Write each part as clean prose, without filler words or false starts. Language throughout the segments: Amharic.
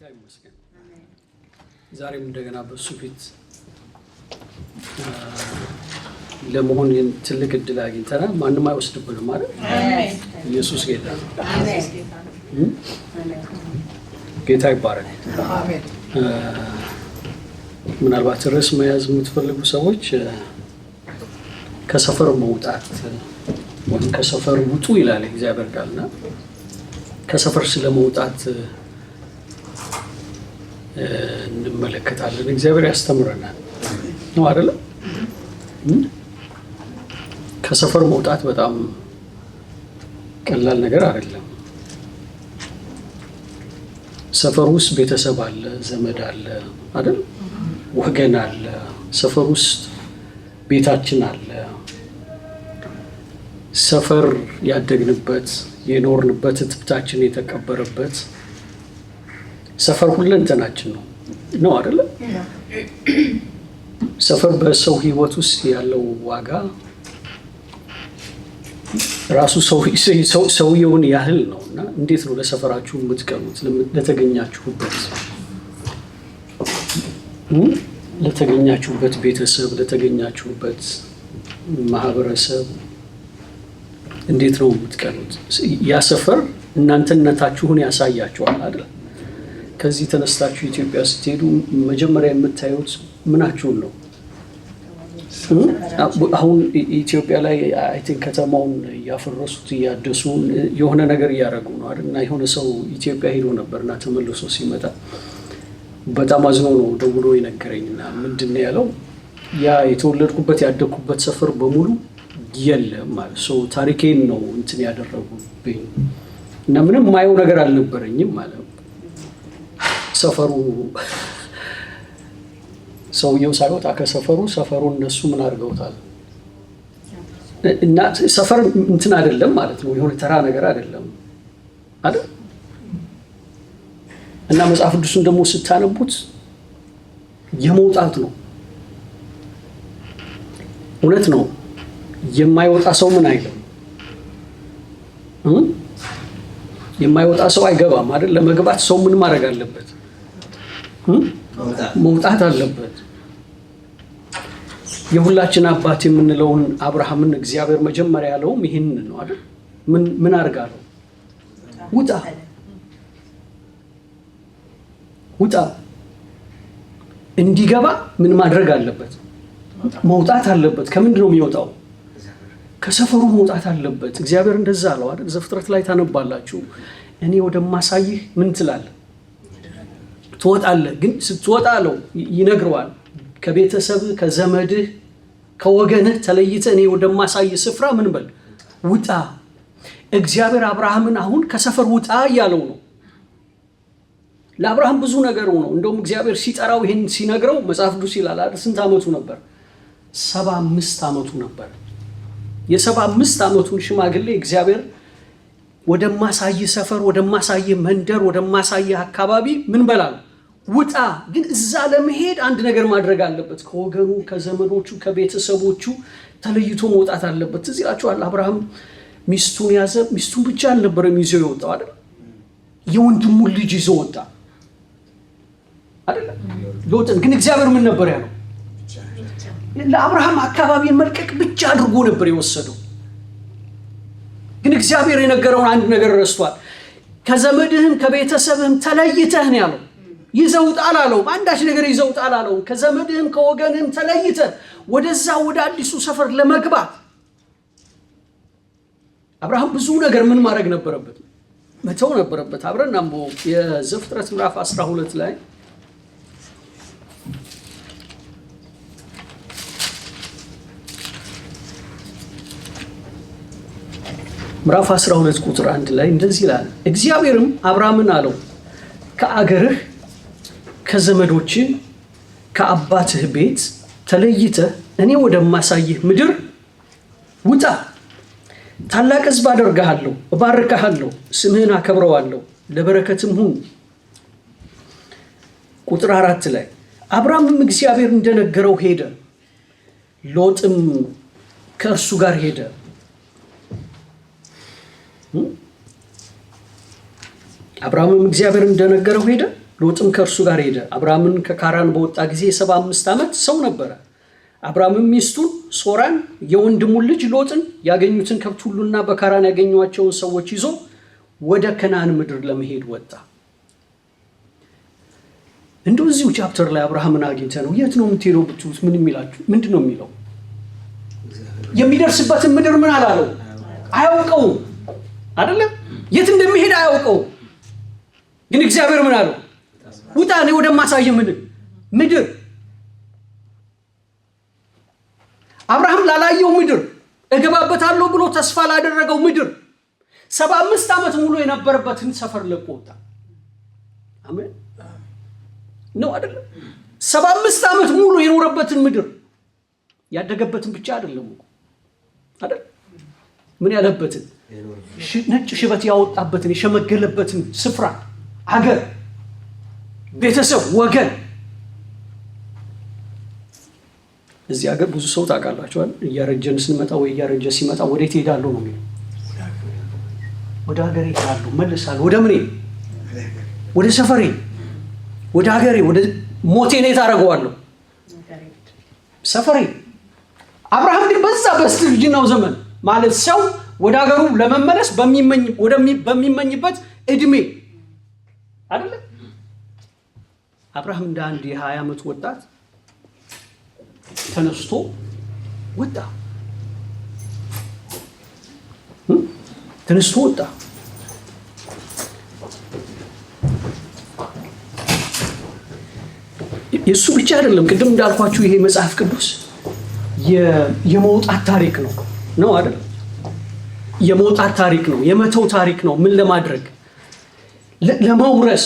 ጌታ ይመስገን። ዛሬም እንደገና በሱ ፊት ለመሆን ትልቅ እድል አግኝተናል። ማንም አይወስድብንም ማለት ኢየሱስ ጌታ ነው። ጌታ ይባረክ። ምናልባት ርዕስ መያዝ የምትፈልጉ ሰዎች ከሰፈር መውጣት ወይም ከሰፈር ውጡ ይላል እግዚአብሔር ቃልና ከሰፈር ስለመውጣት እንመለከታለን። እግዚአብሔር ያስተምረናል ነው አይደል? ከሰፈር መውጣት በጣም ቀላል ነገር አይደለም። ሰፈር ውስጥ ቤተሰብ አለ፣ ዘመድ አለ አይደል? ወገን አለ። ሰፈር ውስጥ ቤታችን አለ። ሰፈር ያደግንበት የኖርንበት እትብታችን የተቀበረበት ሰፈር ሁለንተናችን ነው አይደል? ሰፈር በሰው ህይወት ውስጥ ያለው ዋጋ ራሱ ሰውየውን ያህል ነውና እንዴት ነው ለሰፈራችሁ የምትቀኑት? ለተገኛችሁበት ቤተሰብ፣ ለተገኛችሁበት ማህበረሰብ እንዴት ነው የምትቀኑት? ያ ሰፈር እናንተነታችሁን ያሳያችኋል አይደል? ከዚህ ተነስታችሁ ኢትዮጵያ ስትሄዱ መጀመሪያ የምታዩት ምናችሁን ነው? አሁን ኢትዮጵያ ላይ አይ ቲንክ ከተማውን እያፈረሱት እያደሱ የሆነ ነገር እያደረጉ ነው አይደል? እና የሆነ ሰው ኢትዮጵያ ሄዶ ነበርና ተመልሶ ሲመጣ በጣም አዝኖ ነው ደውሎ የነገረኝና ምንድን ነው ያለው? ያ የተወለድኩበት ያደግኩበት ሰፈር በሙሉ የለም ማለት ሰው ታሪኬን ነው እንትን ያደረጉብኝ እና ምንም ማየው ነገር አልነበረኝም ማለት ነው። ሰፈሩ ሰውየው ሳይወጣ ከሰፈሩ ሰፈሩን እነሱ ምን አድርገውታል? እና ሰፈር እንትን አይደለም ማለት ነው፣ የሆነ ተራ ነገር አይደለም አይደል? እና መጽሐፍ ቅዱስን ደግሞ ስታነቡት የመውጣት ነው። እውነት ነው። የማይወጣ ሰው ምን አይልም? የማይወጣ ሰው አይገባም አይደል? ለመግባት ሰው ምን ማድረግ አለበት? መውጣት አለበት። የሁላችን አባት የምንለውን አብርሃምን እግዚአብሔር መጀመሪያ ያለውም ይሄንን ነው አይደል? ምን አድርጋለሁ? ውጣ። እንዲገባ ምን ማድረግ አለበት? መውጣት አለበት። ከምንድን ነው የሚወጣው? ከሰፈሩ መውጣት አለበት። እግዚአብሔር እንደዛ አለው አይደል? ዘፍጥረት ላይ ታነባላችሁ። እኔ ወደማሳይህ ምን ትላለህ? ትወጣለህ። ግን ስትወጣ አለው ይነግረዋል። ከቤተሰብህ፣ ከዘመድህ፣ ከወገንህ ተለይተህ እኔ ወደማሳይህ ስፍራ ምን በል ውጣ። እግዚአብሔር አብርሃምን አሁን ከሰፈር ውጣ እያለው ነው። ለአብርሃም ብዙ ነገሩ ነው። እንደውም እግዚአብሔር ሲጠራው ይሄን ሲነግረው መጽሐፍ ቅዱስ ይላል አይደል? ስንት ዓመቱ ነበር? 75 ዓመቱ ነበር። የ75 ዓመቱን ሽማግሌ እግዚአብሔር ወደማሳይ ሰፈር፣ ወደማሳይ መንደር፣ ወደማሳይ አካባቢ ምን በላል ውጣ። ግን እዛ ለመሄድ አንድ ነገር ማድረግ አለበት። ከወገኑ፣ ከዘመዶቹ፣ ከቤተሰቦቹ ተለይቶ መውጣት አለበት። እዚህ ይላችኋል አብርሃም ሚስቱን ያዘ። ሚስቱን ብቻ አልነበረም ይዞ የወጣው አይደል? የወንድሙን ልጅ ይዞ ወጣ አይደል? ሎጥን ግን እግዚአብሔር ምን ነበር ያለው? ለአብርሃም አካባቢን መልቀቅ ብቻ አድርጎ ነበር የወሰደው። ግን እግዚአብሔር የነገረውን አንድ ነገር ረስቷል። ከዘመድህም ከቤተሰብህም ተለይተህ ነው ያለው። ይዘውጣ አላለው። አንዳች ነገር ይዘውጣ አላለው። ከዘመድህም ከወገንህም ተለይተህ ወደዛ ወደ አዲሱ ሰፈር ለመግባት አብርሃም ብዙ ነገር ምን ማድረግ ነበረበት? መተው ነበረበት። አብረን አንብቦ የዘፍጥረት ምዕራፍ 12 ላይ ምዕራፍ 12 ቁጥር 1 ላይ እንደዚህ ይላል። እግዚአብሔርም አብርሃምን አለው ከአገርህ፣ ከዘመዶችህ፣ ከአባትህ ቤት ተለይተህ እኔ ወደማሳይህ ምድር ውጣ። ታላቅ ሕዝብ አደርግሃለሁ፣ እባርክሃለሁ፣ ስምህን አከብረዋለሁ፣ ለበረከትም ሁን። ቁጥር 4 ላይ አብርሃምም እግዚአብሔር እንደነገረው ሄደ፣ ሎጥም ከእርሱ ጋር ሄደ። አብርሃምም እግዚአብሔር እንደነገረው ሄደ፣ ሎጥም ከእርሱ ጋር ሄደ። አብርሃምን ከካራን በወጣ ጊዜ 75 ዓመት ሰው ነበረ። አብርሃምም ሚስቱን ሶራን የወንድሙን ልጅ ሎጥን ያገኙትን ከብት ሁሉና በካራን ያገኟቸውን ሰዎች ይዞ ወደ ከነዓን ምድር ለመሄድ ወጣ። እንደዚሁ ቻፕተር ላይ አብርሃምን አግኝተ ነው የት ነው የምትሄደው ብትሉት ምን የሚላችሁ ምንድን ነው የሚለው? የሚደርስበትን ምድር ምን አላለው? አያውቀውም አይደለም? የት እንደሚሄድ አያውቀውም። ግን እግዚአብሔር ምን አለው? ውጣ እኔ ወደማሳየ ምድር። አብርሃም ላላየው ምድር እገባበታለሁ ብሎ ተስፋ ላደረገው ምድር 75 ዓመት ሙሉ የነበረበትን ሰፈር ለቆ ወጣ። አሜን ነው አይደለም? 75 ዓመት ሙሉ የኖረበትን ምድር ያደገበትን ብቻ አይደለም አይደል? ምን ያለበትን ነጭ ሽበት ያወጣበትን የሸመገለበትን ስፍራ፣ ሀገር፣ ቤተሰብ፣ ወገን። እዚህ ሀገር ብዙ ሰው ታውቃላችኋል። እያረጀን ስንመጣ ወይ እያረጀ ሲመጣ ወዴት ሄዳለሁ ነው የሚለው? ወደ ሀገሬ ሄዳለሁ፣ መልሳለሁ። ወደ ምኔ? ወደ ሰፈሬ፣ ወደ ሀገሬ፣ ወደ ሞቴ ነው ታረገዋለሁ፣ ሰፈሬ። አብርሃም ግን በዛ በስተርጅናው ዘመን ማለት ሰው ወደ ሀገሩ ለመመለስ በሚመኝበት እድሜ አይደለ? አብርሃም እንደ አንድ የ20 ዓመት ወጣት ተነስቶ ወጣ። የሱ ብቻ አይደለም። ቅድም እንዳልኳችሁ ይሄ መጽሐፍ ቅዱስ የመውጣት ታሪክ ነው አይደል? የመውጣት ታሪክ ነው፣ የመተው ታሪክ ነው። ምን ለማድረግ? ለመውረስ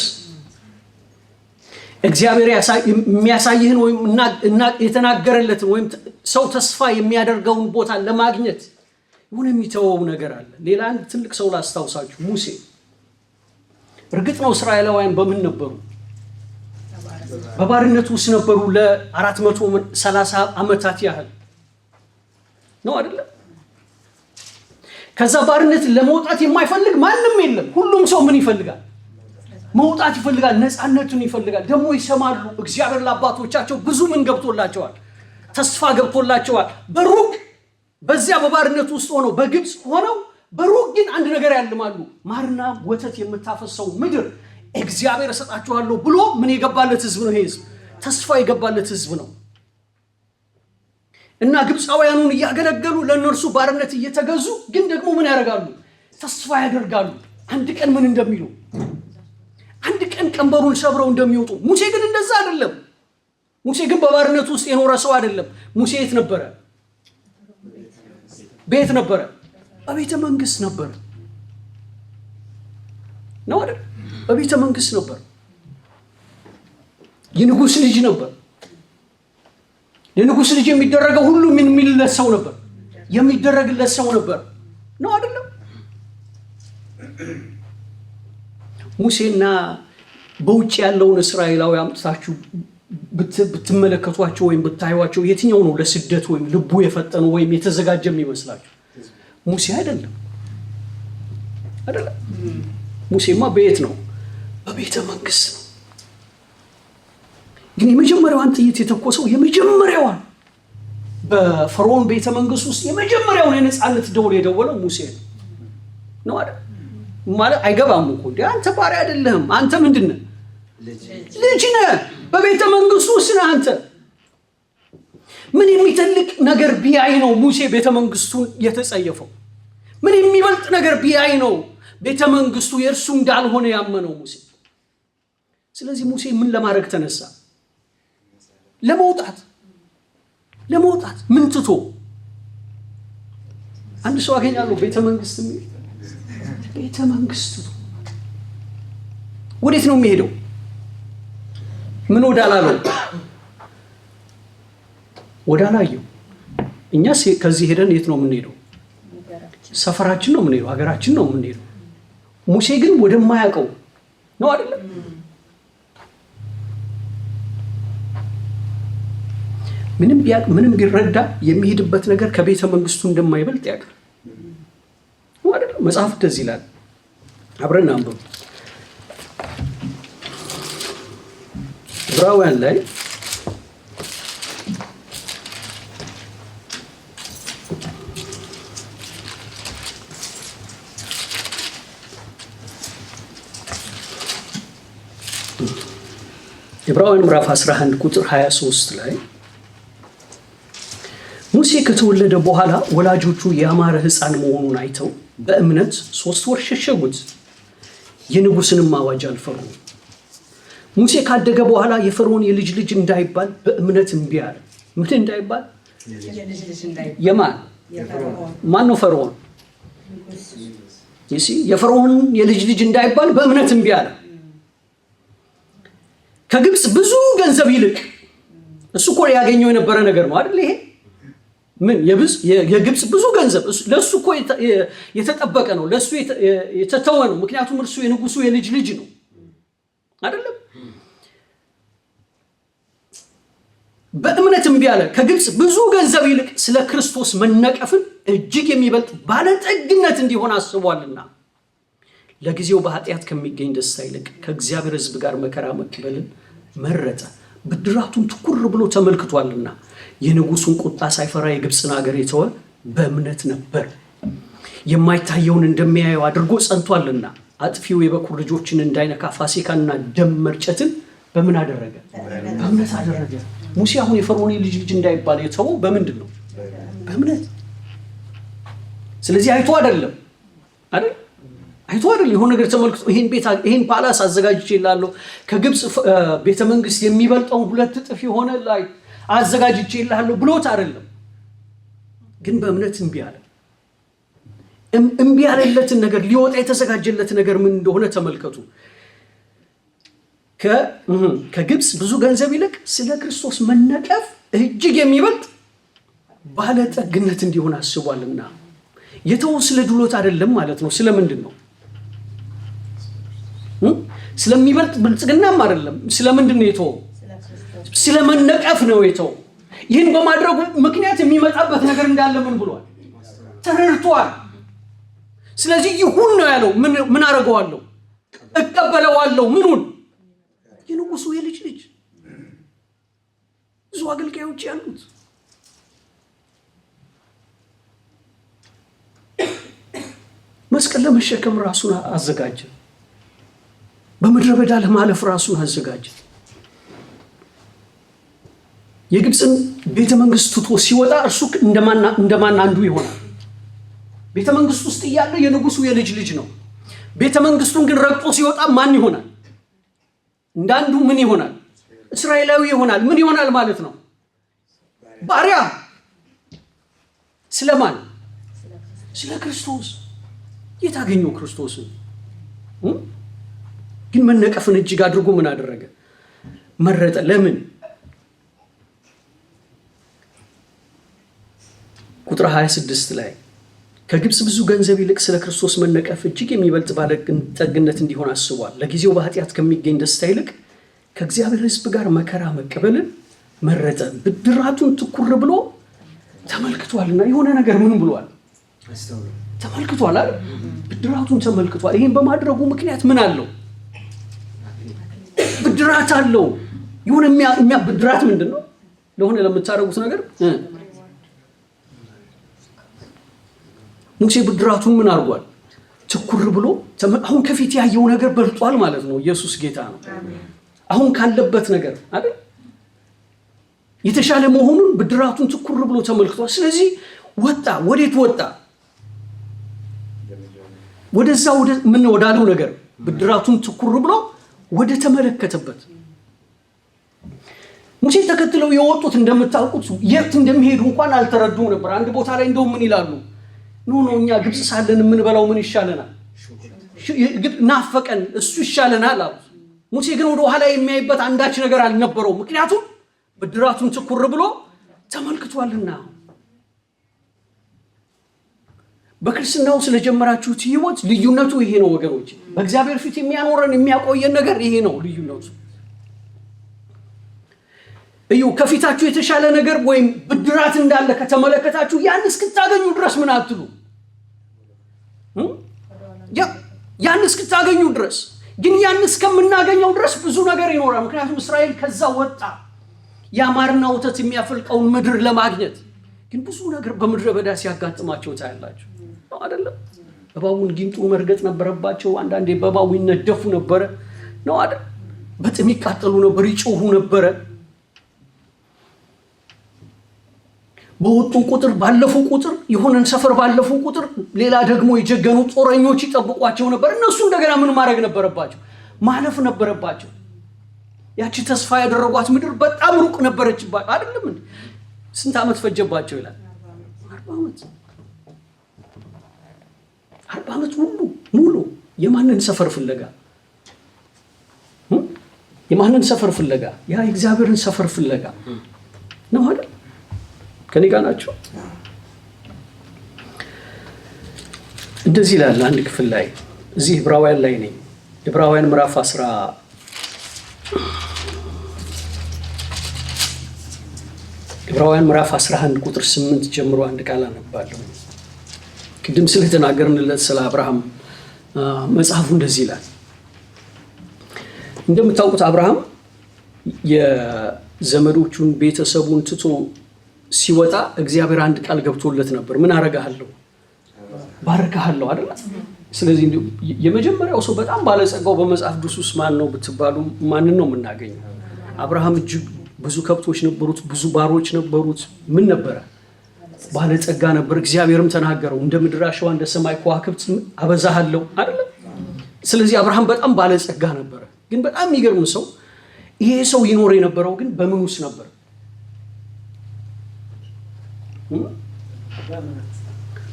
እግዚአብሔር የሚያሳይህን ወይም የተናገረለትን ወይም ሰው ተስፋ የሚያደርገውን ቦታ ለማግኘት ምን የሚተወው ነገር አለ። ሌላ አንድ ትልቅ ሰው ላስታውሳችሁ፣ ሙሴ። እርግጥ ነው እስራኤላውያን በምን ነበሩ? በባርነት ውስጥ ነበሩ ለ430 ዓመታት ያህል ነው አይደል? ከዛ ባርነት ለመውጣት የማይፈልግ ማንም የለም። ሁሉም ሰው ምን ይፈልጋል? መውጣት ይፈልጋል፣ ነፃነቱን ይፈልጋል። ደግሞ ይሰማሉ። እግዚአብሔር ለአባቶቻቸው ብዙ ምን ገብቶላቸዋል? ተስፋ ገብቶላቸዋል። በሩቅ በዚያ በባርነት ውስጥ ሆነው በግብፅ ሆነው በሩቅ ግን አንድ ነገር ያልማሉ። ማርና ወተት የምታፈሰው ምድር እግዚአብሔር እሰጣችኋለሁ ብሎ ምን የገባለት ህዝብ ነው። ይሄ ህዝብ ተስፋ የገባለት ህዝብ ነው። እና ግብፃውያኑን እያገለገሉ ለነርሱ ባርነት እየተገዙ ግን ደግሞ ምን ያደርጋሉ? ተስፋ ያደርጋሉ አንድ ቀን ምን እንደሚሉ፣ አንድ ቀን ቀንበሩን ሰብረው እንደሚወጡ። ሙሴ ግን እንደዛ አይደለም። ሙሴ ግን በባርነት ውስጥ የኖረ ሰው አይደለም። ሙሴ የት ነበረ? ቤት ነበረ፣ በቤተ መንግስት ነበረ ነው አይደል? በቤተ መንግስት ነበር። የንጉስ ልጅ ነበር። ለንጉስ ልጅ የሚደረገው ሁሉ ምን የሚልለት ሰው ነበር? የሚደረግለት ሰው ነበር ነው አይደለም? ሙሴና በውጭ ያለውን እስራኤላዊ አምጥታችሁ ብትመለከቷቸው ወይም ብታዩዋቸው የትኛው ነው ለስደት ወይም ልቡ የፈጠነው ወይም የተዘጋጀ የሚመስላችሁ? ሙሴ አይደለም አይደለም? ሙሴማ በየት ነው? በቤተ መንግስት ነው። ግን የመጀመሪያዋን ጥይት የተኮሰው የመጀመሪያዋን በፈርዖን ቤተ መንግስት ውስጥ የመጀመሪያውን የነፃነት ደወል የደወለው ሙሴ ነው አይደል? ማለት አይገባም እኮ እንዴ! አንተ ባሪያ አይደለህም። አንተ ምንድነህ? ልጅ ነህ። በቤተ መንግስት ውስጥ ነህ አንተ። ምን የሚተልቅ ነገር ቢያይ ነው ሙሴ ቤተ መንግስቱን የተጸየፈው? ምን የሚበልጥ ነገር ቢያይ ነው ቤተ መንግስቱ የእርሱ እንዳልሆነ ያመነው ሙሴ? ስለዚህ ሙሴ ምን ለማድረግ ተነሳ? ለመውጣት ምን ትቶ? አንድ ሰው አገኛለሁ ቤተ መንግስት የሚል ቤተ መንግስት ወዴት ነው የሚሄደው? ምን ወዳላለው? ወዳላየው። እኛስ ከዚህ ሄደን የት ነው የምንሄደው? ሰፈራችን ነው የምንሄደው፣ ሀገራችን ነው የምንሄደው። ሙሴ ግን ወደማያውቀው ነው አይደለም? ምንም ቢረዳ የሚሄድበት ነገር ከቤተ መንግስቱ እንደማይበልጥ ያውቃል ነው አይደለም? መጽሐፍ እንደዚህ ይላል። አብረን አንብብ። ዕብራውያን ላይ ዕብራውያን ምዕራፍ 11 ቁጥር 23 ላይ ሙሴ ከተወለደ በኋላ ወላጆቹ ያማረ ሕፃን መሆኑን አይተው በእምነት 3 ወር ሸሸጉት፣ የንጉሥንም አዋጅ አልፈሩም። ሙሴ ካደገ በኋላ የፈርዖን የልጅ ልጅ እንዳይባል በእምነት እምቢ አለ። ምን እንዳይባል? ማን ነው ፈርዖን? የፈርዖን የልጅ ልጅ እንዳይባል በእምነት እምቢ አለ። ከግብፅ ብዙ ገንዘብ ይልቅ እሱ እኮ ያገኘው የነበረ ነገር ነው አይደል? ይሄ ምን የግብፅ ብዙ ገንዘብ ለሱ እኮ የተጠበቀ ነው፣ ለሱ የተተወ ነው። ምክንያቱም እርሱ የንጉሱ የልጅ ልጅ ነው አይደለም? በእምነት እምቢ አለ። ከግብፅ ብዙ ገንዘብ ይልቅ ስለ ክርስቶስ መነቀፍን እጅግ የሚበልጥ ባለጠግነት እንዲሆን አስቧልና ለጊዜው በኃጢአት ከሚገኝ ደስታ ይልቅ ከእግዚአብሔር ሕዝብ ጋር መከራ መቀበልን መረጠ። ብድራቱን ትኩር ብሎ ተመልክቷልና የንጉሱን ቁጣ ሳይፈራ የግብፅን ሀገር የተወ በእምነት ነበር። የማይታየውን እንደሚያየው አድርጎ ጸንቷልና አጥፊው የበኩር ልጆችን እንዳይነካ ፋሲካና ደም መርጨትን በምን አደረገ? በእምነት አደረገ። ሙሴ አሁን የፈርዖን ልጅ እንዳይባል የተወው በምንድን ነው? በእምነት። ስለዚህ አይቶ አይደለም አይደል? አይቶ አይደለም የሆነ ነገር ተመልክቶ ይሄን ፓላስ አዘጋጅቼ ይላለሁ ከግብፅ ቤተ መንግስት የሚበልጠውን 2 እጥፍ የሆነ ላይ አዘጋጅቼ ይላለሁ ብሎት አይደለም። ግን በእምነት እምቢ አለ። እምቢ ያለለትን ነገር ሊወጣ የተዘጋጀለት ነገር ምን እንደሆነ ተመልከቱ። ከግብፅ ብዙ ገንዘብ ይልቅ ስለ ክርስቶስ መነቀፍ እጅግ የሚበልጥ ባለጠግነት እንዲሆን አስቧልና የተወው ስለ ድሎት አይደለም ማለት ነው። ስለምንድን ነው? ስለሚበልጥ ብልጽግናም አይደለም። ስለምንድን ነው የተወው? ስለመነቀፍ ነው የተወው። ይህን በማድረጉ ምክንያት የሚመጣበት ነገር እንዳለ ምን ብሏል? ተረድቷል። ስለዚህ ይሁን ነው ያለው። ምን አደርገዋለሁ? እቀበለዋለሁ። ምኑን? የንጉሱ የልጅ ልጅ ብዙ አገልጋዮች ያሉት መስቀል ለመሸከም ራሱን አዘጋጀ። በምድረ በዳ ለማለፍ ራሱን አዘጋጀ። የግብፅን ቤተ መንግስት ትቶ ሲወጣ እርሱ እንደማን አንዱ ይሆናል። ቤተ መንግስት ውስጥ እያለ የንጉሱ የልጅ ልጅ ነው። ቤተ መንግስቱን ግን ረግጦ ሲወጣ ማን ይሆናል? እንዳንዱ ምን ይሆናል? እስራኤላዊ ይሆናል። ምን ይሆናል ማለት ነው? ባሪያ። ስለማን? ስለ ክርስቶስ። የታገኘው ክርስቶስን ግን መነቀፍን እጅግ አድርጎ ምን አደረገ? መረጠ። ለምን? ቁጥር 26 ላይ ከግብፅ ብዙ ገንዘብ ይልቅ ስለ ክርስቶስ መነቀፍ እጅግ የሚበልጥ ባለጠግነት እንዲሆን አስቧል። ለጊዜው በኃጢአት ከሚገኝ ደስታ ይልቅ ከእግዚአብሔር ሕዝብ ጋር መከራ መቀበልን መረጠ። ብድራቱን ትኩር ብሎ ተመልክቷልና የሆነ ነገር ምን ብሏል? ተመልክቷል አይደል? ብድራቱን ተመልክቷል። ይሄን በማድረጉ ምክንያት ምን አለው? ብድራት አለው። የሆነ ብድራት ምንድን ነው? ለሆነ ለምታደርጉት ነገር ሙሴ ብድራቱን ምን አድርጓል? ትኩር ብሎ አሁን ከፊት ያየው ነገር በልጧል ማለት ነው። ኢየሱስ ጌታ ነው። አሁን ካለበት ነገር አይደል የተሻለ መሆኑን ብድራቱን ትኩር ብሎ ተመልክቷል። ስለዚህ ወጣ። ወዴት ወጣ? ወደዛ ምን ወዳለው ነገር ብድራቱን ትኩር ብሎ ወደ ተመለከተበት። ሙሴ ተከትለው የወጡት እንደምታውቁት የት እንደሚሄዱ እንኳን አልተረዱም ነበር። አንድ ቦታ ላይ እንደው ምን ይላሉ? ኖ እኛ ግብፅ ሳለን የምንበላው ምን ይሻለናል? ናፈቀን፣ እሱ ይሻለናል አሉ። ሙሴ ግን ወደ ኋላ የሚያይበት አንዳች ነገር አልነበረው። ምክንያቱም ብድራቱን ትኩር ብሎ ተመልክቷልና። በክርስትናው ስለጀመራችሁት ህይወት ልዩነቱ ይሄ ነው ወገኖች። በእግዚአብሔር ፊት የሚያኖረን የሚያቆየን ነገር ይሄ ነው ልዩነቱ። እዩ ከፊታችሁ የተሻለ ነገር ወይም ብድራት እንዳለ ከተመለከታችሁ ያን እስክታገኙ ድረስ ምን አትሉ? ያን እስክታገኙ ድረስ ግን ያን እስከምናገኘው ድረስ ብዙ ነገር ይኖራል። ምክንያቱም እስራኤል ከዛ ወጣ ያማርና ወተት የሚያፈልቀውን ምድር ለማግኘት። ግን ብዙ ነገር በምድረ በዳ ሲያጋጥማቸው ታያላችሁ አይደለም? እባቡን ጊንጡን መርገጥ ነበረባቸው። አንዳንዴ በእባቡ ይነደፉ ነበረ ነው አይደል? በጥም ይቃጠሉ ነበር፣ ይጮሁ ነበረ። በወጡ ቁጥር ባለፉ ቁጥር የሆነን ሰፈር ባለፉ ቁጥር ሌላ ደግሞ የጀገኑ ጦረኞች ይጠብቋቸው ነበር። እነሱ እንደገና ምን ማድረግ ነበረባቸው? ማለፍ ነበረባቸው። ያቺ ተስፋ ያደረጓት ምድር በጣም ሩቅ ነበረችባቸው አይደለም እንዴ? ስንት ዓመት ፈጀባቸው ይላል? 40 ዓመት ሙሉ የማንን ሰፈር ፍለጋ? የማንን ሰፈር ፍለጋ? ያ የእግዚአብሔርን ሰፈር ፍለጋ ነው አይደል? ከኔ ጋር ናቸው። እንደዚህ ይላል አንድ ክፍል ላይ፣ እዚህ ዕብራውያን ላይ ነኝ። ዕብራውያን ምዕራፍ 11 ቁጥር 8 ጀምሮ አንድ ቃል አነባለሁ። ቅድም ስለተናገርንለት ስለ አብርሃም መጽሐፉ እንደዚህ ይላል። እንደምታውቁት አብርሃም የዘመዶቹን ቤተሰቡን ትቶ ሲወጣ እግዚአብሔር አንድ ቃል ገብቶለት ነበር። ምን አረጋለሁ? ባረካለሁ አይደል? ስለዚህ የመጀመሪያው ሰው በጣም ባለጸጋው በመጽሐፍ ቅዱስ ውስጥ ማን ነው ብትባሉ ማንን ነው የምናገኘው? አብርሃም እጅግ ብዙ ከብቶች ነበሩት፣ ብዙ ባሮች ነበሩት። ምን ነበረ? ባለጸጋ ነበር። እግዚአብሔርም ተናገረው፣ እንደ ምድር አሸዋ እንደ ሰማይ ከዋክብት አበዛሃለሁ አይደል? ስለዚህ አብርሃም በጣም ባለጸጋ ነበረ። ግን በጣም የሚገርም ሰው ይሄ ሰው ይኖር የነበረው ግን በምን ውስጥ ነበር?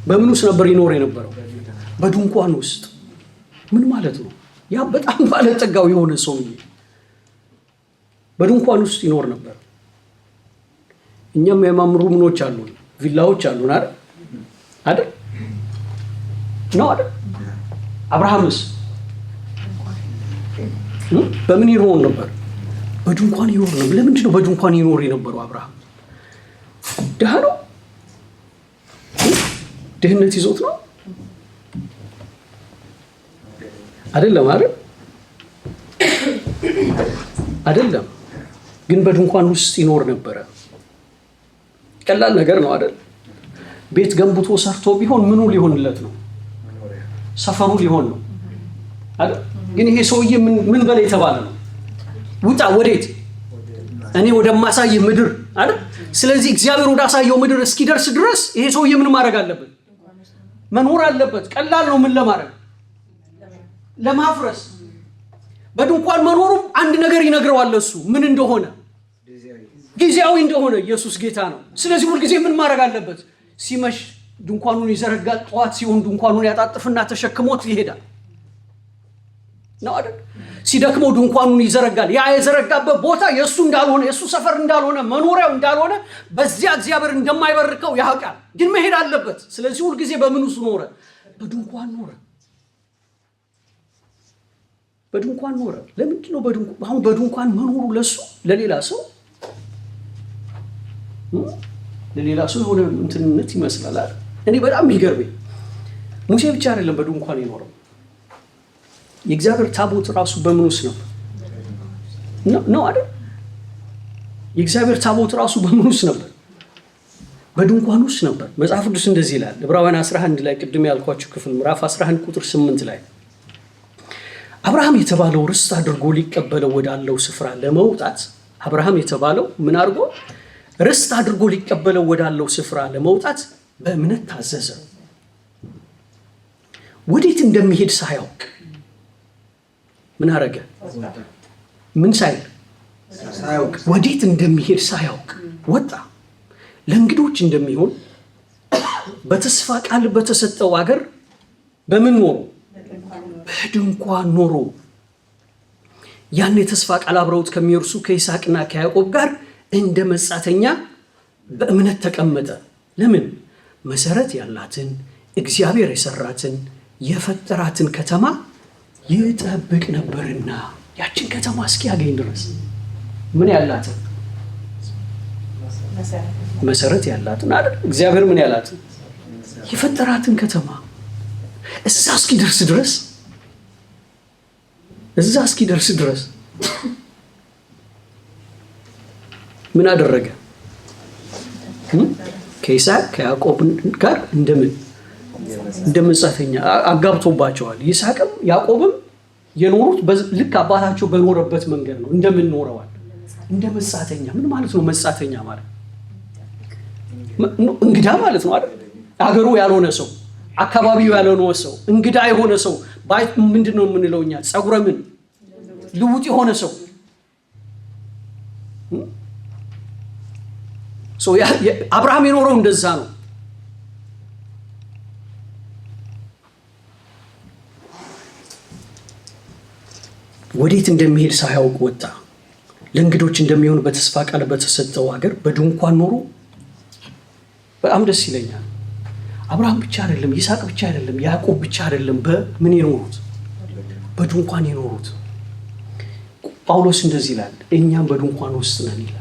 በምን ውስጥ ነበር ይኖር የነበረው? በድንኳን ውስጥ። ምን ማለት ነው? ያ በጣም ባለጠጋው የሆነ ሰው በድንኳን ውስጥ ይኖር ነበር። እኛም የማምሩ ምኖች አሉን፣ ቪላዎች አሉን አይደል? ነው አይደል? አብርሃምስ በምን ይኖር ነበር? በድንኳን ይኖር ነበር። ለምንድን ነው በድንኳን ይኖር የነበረው? አብርሃም ድሃ ነው? ድህነት ይዞት ነው? አይደለም አይደል? አይደለም። ግን በድንኳን ውስጥ ይኖር ነበረ። ቀላል ነገር ነው አይደል? ቤት ገንብቶ ሰርቶ ቢሆን ምኑ ሊሆንለት ነው? ሰፈሩ ሊሆን ነው አይደል? ግን ይሄ ሰውዬ ምን በላይ የተባለ ነው? ውጣ። ወዴት? እኔ ወደማሳይ ምድር አይደል? ስለዚህ እግዚአብሔር ወዳሳየው ምድር እስኪደርስ ድረስ ይሄ ሰውዬ ምን ማድረግ አለበት? መኖር አለበት። ቀላል ነው። ምን ለማድረግ? ለማፍረስ። በድንኳን መኖሩ አንድ ነገር ይነግረዋል። እሱ ምን እንደሆነ፣ ጊዜያዊ እንደሆነ። ኢየሱስ ጌታ ነው። ስለዚህ ሁልጊዜ ምን ማድረግ አለበት? ሲመሽ ድንኳኑን ይዘረጋል። ጠዋት ሲሆን ድንኳኑን ያጣጥፍና ተሸክሞት ይሄዳል ነው አይደል? ሲደክመው ድንኳኑን ይዘረጋል። ያ የዘረጋበት ቦታ የእሱ እንዳልሆነ፣ የእሱ ሰፈር እንዳልሆነ፣ መኖሪያው እንዳልሆነ በዚያ እግዚአብሔር እንደማይበርከው ያውቃል። ግን መሄድ አለበት። ስለዚህ ሁልጊዜ በምን ውስጥ ኖረ? በድንኳን ኖረ። በድንኳን ኖረ። ለምንድን ነው አሁን በድንኳን መኖሩ ለሱ ለሌላ ሰው የሆነ እንትንነት ይመስላል አይደል? እኔ በጣም የሚገርመኝ ሙሴ ብቻ አይደለም በድንኳን የኖረው። የእግዚአብሔር ታቦት ራሱ በምን ውስጥ ነበር? ነው አይደል? የእግዚአብሔር ታቦት ራሱ በምን ውስጥ ነበር? በድንኳን ውስጥ ነበር። መጽሐፍ ቅዱስ እንደዚህ ይላል። ዕብራውያን 11 ላይ ቅድም ያልኳችሁ ክፍል ምዕራፍ 11 ቁጥር 8 ላይ አብርሃም የተባለው ርስት አድርጎ ሊቀበለው ወዳለው ስፍራ ለመውጣት አብርሃም የተባለው ምን አድርጎ ርስት አድርጎ ሊቀበለው ወዳለው ስፍራ ለመውጣት በእምነት ታዘዘ። ወዴት እንደሚሄድ ሳያውቅ ምን አረገ? ምን ሳይል ወዴት እንደሚሄድ ሳያውቅ ወጣ። ለእንግዶች እንደሚሆን በተስፋ ቃል በተሰጠው አገር በምን ኖሮ? በድንኳን ኖሮ። ያን የተስፋ ቃል አብረውት ከሚወርሱ ከይስሐቅና ከያዕቆብ ጋር እንደ መጻተኛ በእምነት ተቀመጠ። ለምን? መሰረት ያላትን እግዚአብሔር የሰራትን የፈጠራትን ከተማ ይጠብቅ ነበርና። ያችን ከተማ እስኪያገኝ ድረስ ምን ያላትን? መሰረት ያላትን አይደል? እግዚአብሔር ምን ያላትን? የፈጠራትን ከተማ እዛ እስኪደርስ ድረስ እዛ እስኪደርስ ድረስ ምን አደረገ? ከይስሐቅ ከያዕቆብ ጋር እንደመጻተኛ አጋብቶባቸዋል። ይስሐቅም ያዕቆብም የኖሩት ልክ አባታቸው በኖረበት መንገድ ነው። እንደምን ኖረዋል? እንደ መጻተኛ። ምን ማለት ነው መጻተኛ ማለት? እንግዳ ማለት ነው አይደል? አገሩ ያልሆነ ሰው፣ አካባቢው ያልሆነ ሰው፣ እንግዳ የሆነ ሰው ምንድነው የምንለው እኛ? ጸጉረ ምን ልውጥ የሆነ ሰው አብርሃም የኖረው እንደዛ ነው። ወዴት እንደሚሄድ ሳያውቅ ወጣ። ለእንግዶች እንደሚሆን በተስፋ ቃል በተሰጠው ሀገር በድንኳን ኖሮ። በጣም ደስ ይለኛል። አብርሃም ብቻ አይደለም፣ ይስሐቅ ብቻ አይደለም፣ ያዕቆብ ብቻ አይደለም በምን የኖሩት? በድንኳን የኖሩት። ጳውሎስ እንደዚህ ይላል፣ እኛም በድንኳን ውስጥ ነን ይላል።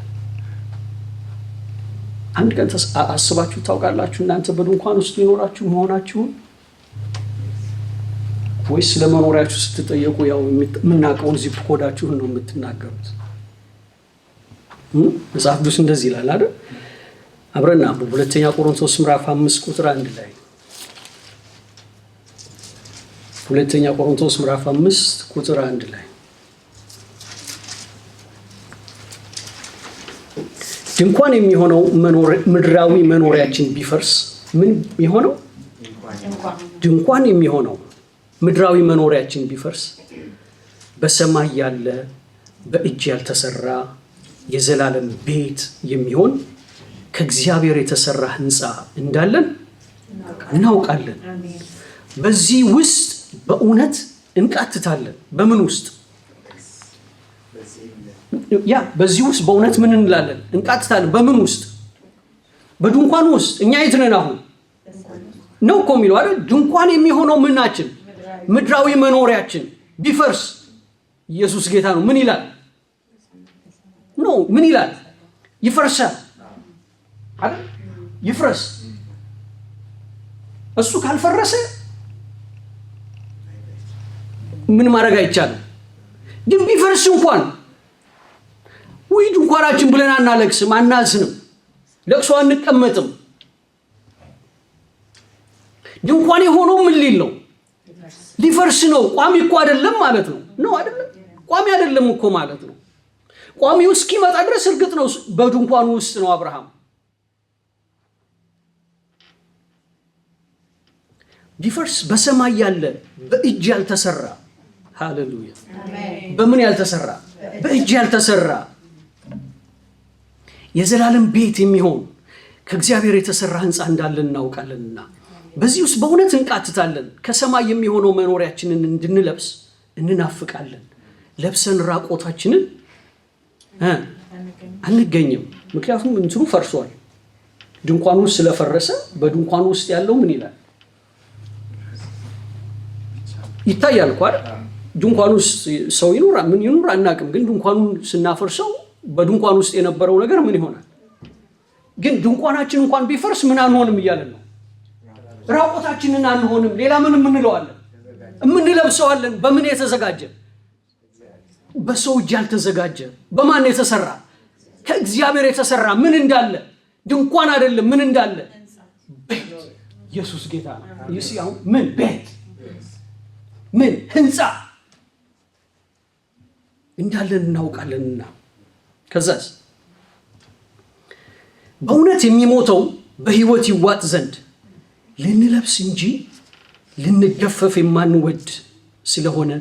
አንድ ቀን አስባችሁ ታውቃላችሁ እናንተ በድንኳን ውስጥ ሊኖራችሁ መሆናችሁን? ወይስ ለመኖሪያችሁ ስትጠየቁ ያው የምናውቀውን ዚፕ ኮዳችሁን ነው የምትናገሩት? መጽሐፍ ቅዱስ እንደዚህ ይላል አይደል? አብረን አንብብ። ሁለተኛ ቆሮንቶስ ምዕራፍ 5 ቁጥር 1 ላይ ሁለተኛ ቆሮንቶስ ምዕራፍ 5 ቁጥር 1 ላይ ድንኳን የሚሆነው ምድራዊ መኖሪያችን ቢፈርስ ምን የሆነው? ድንኳን የሚሆነው ምድራዊ መኖሪያችን ቢፈርስ በሰማይ ያለ በእጅ ያልተሰራ የዘላለም ቤት የሚሆን ከእግዚአብሔር የተሰራ ሕንፃ እንዳለን እናውቃለን። በዚህ ውስጥ በእውነት እንቃትታለን። በምን ውስጥ? በዚህ ውስጥ በእውነት ምን እንላለን? እንቃትታለን። በምን ውስጥ? በድንኳን ውስጥ። እኛ የት ነን አሁን? ነው እኮ የሚለው አይደል? ድንኳን የሚሆነው ምናችን? ምድራዊ መኖሪያችን ቢፈርስ፣ ኢየሱስ ጌታ ነው። ምን ይላል? ነው ምን ይላል? ይፈርሳል አይደል? ይፍረስ። እሱ ካልፈረሰ ምን ማድረግ አይቻልም። ግን ቢፈርስ እንኳን ወይ ድንኳናችን ብለን አናለቅስም፣ አናዝንም፣ ለቅሶ አንቀመጥም። ድንኳን የሆነው ምን ሊል ነው? ሊፈርስ ነው። ቋሚ እኮ አይደለም ማለት ነው። ነው አይደለም? ቋሚ አይደለም እኮ ማለት ነው። ቋሚው እስኪመጣ ድረስ እርግጥ ነው በድንኳኑ ውስጥ ነው አብርሃም። ቢፈርስ በሰማይ ያለ በእጅ ያልተሰራ፣ ሃሌሉያ። በምን ያልተሰራ? በእጅ ያልተሰራ የዘላለም ቤት የሚሆን ከእግዚአብሔር የተሰራ ሕንፃ እንዳለን እናውቃለንና በዚህ ውስጥ በእውነት እንቃትታለን። ከሰማይ የሚሆነው መኖሪያችንን እንድንለብስ እንናፍቃለን። ለብሰን ራቆታችንን አንገኝም። ምክንያቱም እንትኑ ፈርሷል። ድንኳኑ ስለፈረሰ በድንኳኑ ውስጥ ያለው ምን ይላል? ይታያል እኮ አይደል? ድንኳኑ ውስጥ ሰው ይኑር ምን ይኑር አናውቅም። ግን ድንኳኑን ስናፈርሰው በድንኳኑ ውስጥ የነበረው ነገር ምን ይሆናል? ግን ድንኳናችን እንኳን ቢፈርስ ምን አንሆንም እያለን ነው። ራቆታችንን አንሆንም። ሌላ ምን እንለዋለን? የምንለብሰዋለን። በምን የተዘጋጀ? በሰው እጅ ያልተዘጋጀ። በማን የተሰራ? ከእግዚአብሔር የተሰራ። ምን እንዳለ? ድንኳን አይደለም። ምን እንዳለ? ቤት። ኢየሱስ ጌታ ነው። ይሲያው ምን ቤት ምን ሕንፃ እንዳለን እናውቃለንና ከዛስ በእውነት የሚሞተው በሕይወት ይዋጥ ዘንድ ልንለብስ እንጂ ልንገፈፍ የማንወድ ስለሆነ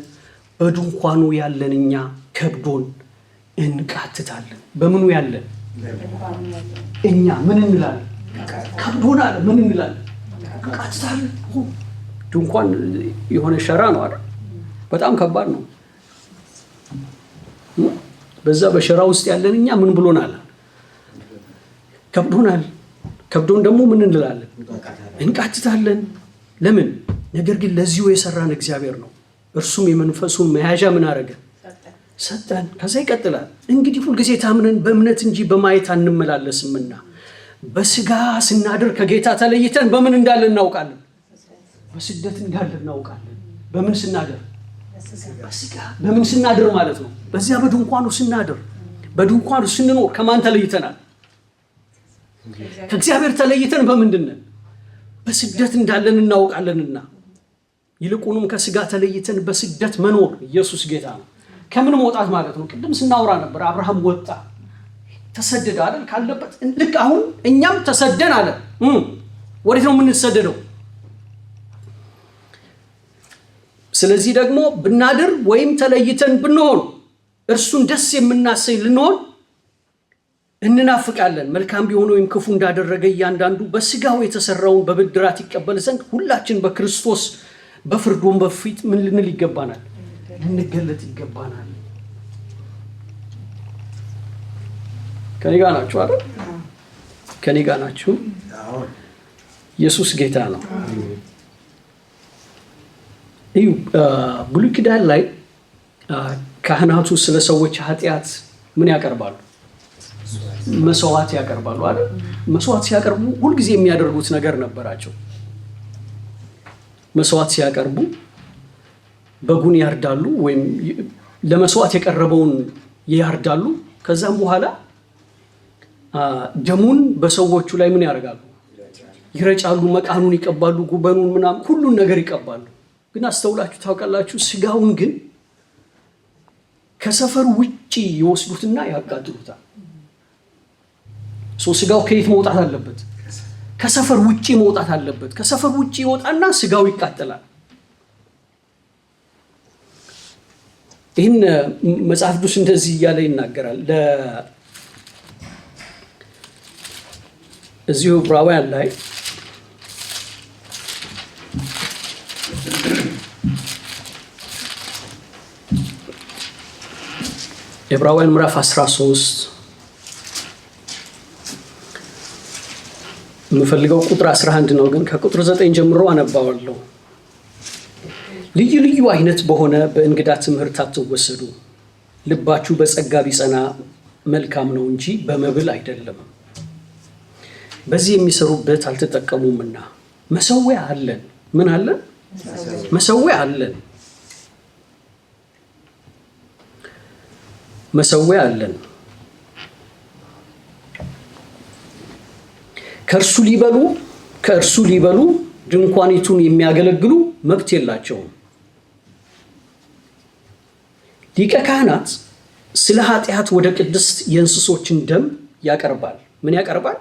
በድንኳኑ ያለን እኛ ከብዶን እንቃትታለን። በምኑ ያለን? እኛ ምን እንላለን? ከብዶናል። ምን እንላለን? እንቃትታለን። ድንኳን የሆነ ሸራ ነው አይደል? በጣም ከባድ ነው። በዛ በሸራ ውስጥ ያለን እኛ ምን ብሎናል? ከብዶናል። ከብዶን ደግሞ ምን እንላለን? እንቃትታለን። ለምን? ነገር ግን ለዚሁ የሰራን እግዚአብሔር ነው። እርሱም የመንፈሱን መያዣ ምን አደረገ? ሰጠን። ከዛ ይቀጥላል። እንግዲህ ሁልጊዜ ታምነን በእምነት እንጂ በማየት አንመላለስምና በስጋ ስናድር ከጌታ ተለይተን በምን እንዳለን እናውቃለን? በስደት እንዳለን እናውቃለን። በምን ስናድር? በስጋ በምን ስናድር ማለት ነው? በዚያ በድንኳኑ ስናድር፣ በድንኳኑ ስንኖር ከማን ተለይተናል? ከእግዚአብሔር ተለይተን በምንድን ነን? በስደት እንዳለን እናውቃለንና ይልቁንም ከስጋ ተለይተን በስደት መኖር ኢየሱስ ጌታ ነው። ከምን መውጣት ማለት ነው? ቅድም ስናወራ ነበር። አብርሃም ወጣ ተሰደደ አይደል? ካለበት ልክ አሁን እኛም ተሰደን አለ። ወዴት ነው የምንሰደደው? ስለዚህ ደግሞ ብናድር ወይም ተለይተን ብንሆን እርሱን ደስ የምናሰኝ ልንሆን እንናፍቃለን። መልካም ቢሆን ወይም ክፉ እንዳደረገ እያንዳንዱ በስጋው የተሰራውን በብድራት ይቀበል ዘንድ ሁላችን በክርስቶስ በፍርድ ወንበር ፊት ምን ልንል ይገባናል? ልንገለጥ ይገባናል። ከኔ ጋር ናችሁ አይደል? ከኔ ጋር ናችሁ? ኢየሱስ ጌታ ነው። እዩ ብሉይ ኪዳን ላይ ካህናቱ ስለ ሰዎች ኃጢአት ምን ያቀርባሉ? መስዋዕት ያቀርባሉ አይደል? መስዋዕት ሲያቀርቡ ሁልጊዜ የሚያደርጉት ነገር ነበራቸው። መስዋዕት ሲያቀርቡ በጉን ያርዳሉ ወይም ለመስዋዕት የቀረበውን ያርዳሉ። ከዛም በኋላ ደሙን በሰዎቹ ላይ ምን ያደርጋሉ? ይረጫሉ። መቃኑን ይቀባሉ፣ ጉበኑን ምናምን ሁሉን ነገር ይቀባሉ። ግን አስተውላችሁ ታውቃላችሁ? ስጋውን ግን ከሰፈር ውጪ ይወስዱትና ያቃጥሉታል። ስጋው ከየት መውጣት አለበት? ከሰፈር ውጪ መውጣት አለበት። ከሰፈር ውጪ ይወጣና ስጋው ይቃጠላል። ይህን መጽሐፍ ቅዱስ እንደዚህ እያለ ይናገራል። እዚሁ ዕብራውያን ላይ ዕብራውያን ምዕራፍ 13 የምፈልገው ቁጥር 11 ነው፣ ግን ከቁጥር 9 ጀምሮ አነባዋለሁ። ልዩ ልዩ አይነት በሆነ በእንግዳ ትምህርት አትወሰዱ፣ ልባችሁ በጸጋ ቢጸና መልካም ነው እንጂ በመብል አይደለም፣ በዚህ የሚሰሩበት አልተጠቀሙምና። መሰዊያ አለን። ምን አለን? መሰዊያ አለን። መሰዊያ አለን። ከእርሱ ሊበሉ ድንኳኒቱን የሚያገለግሉ መብት የላቸውም። ሊቀ ካህናት ስለ ኃጢአት ወደ ቅድስት የእንስሶችን ደም ያቀርባል። ምን ያቀርባል?